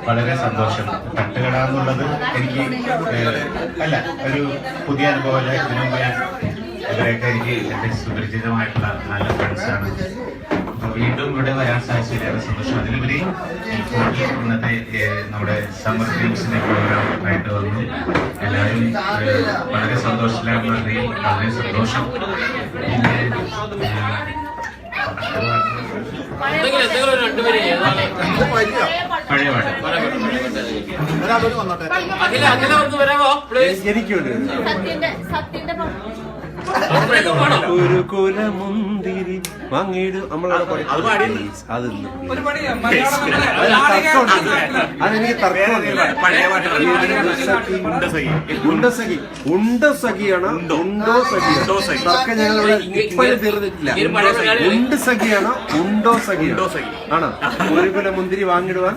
വളരെ സന്തോഷം. തട്ടുകട എന്നുള്ളത് എനിക്ക് അല്ല ഒരു പുതിയ അനുഭവമല്ല. ഇതിനു മുമ്പ് ഞാൻ ഇവരെയൊക്കെ എനിക്ക് എൻ്റെ സുപരിചിതമായിട്ടുള്ള നല്ല ഫ്രണ്ട്സാണ്. അപ്പോൾ വീണ്ടും ഇവിടെ വരാൻ സാധിച്ചതിലേറെ സന്തോഷം. അതിലുപരി ഇന്നത്തെ നമ്മുടെ സമ്മർ ഗെയിംസിന്റെ പ്രോഗ്രാം ആയിട്ട് വന്നു. എല്ലാവരും വളരെ സന്തോഷത്തിലാണ്. വളരെ സന്തോഷം. പഴയ ഒരു കുലമുന്തിരി വാങ്ങിയിടും അതെനിക്ക് ഉണ്ടസഖിയാണ്. ഉണ്ടോ സഖി തർക്കം ഞങ്ങളിവിടെ ഇപ്പോഴും തീർന്നിട്ടില്ല. ഉണ്ട് സഖിയാണോ ഉണ്ടോ സഖിയാണോ ആണോ? ഒരു കുലമുന്തിരി വാങ്ങിടുവാൻ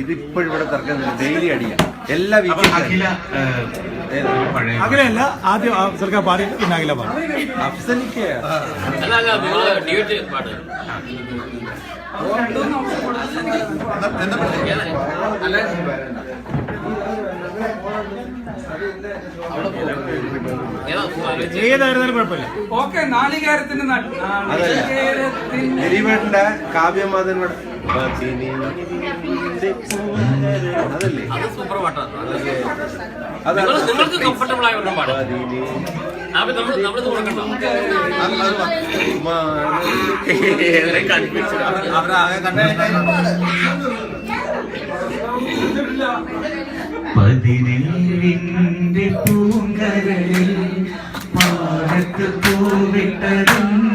ഇതിപ്പോഴും ഇവിടെ തർക്കം ഡെയിലി അടിയാ എല്ലാ വീക്കിലും. അഖിലല്ല ആദ്യം അഫ്സൽക്ക പാടി പിന്നെ അഖില പാടി. അഫ്സലിക്ക് ഏതായിരുന്നാലും കുഴപ്പമില്ല. ദിലീപേട്ടന്റെ കാവ്യമാധൻ അതല്ലേ? നിങ്ങൾക്ക് കംഫർട്ടബിൾ ആയ ഒന്നും പാടാം. പതിനെല്ലിന്റെ പൂങ്കരളിൽ പാടത്ത് പൂവിട്ടതുണ്ടാണ്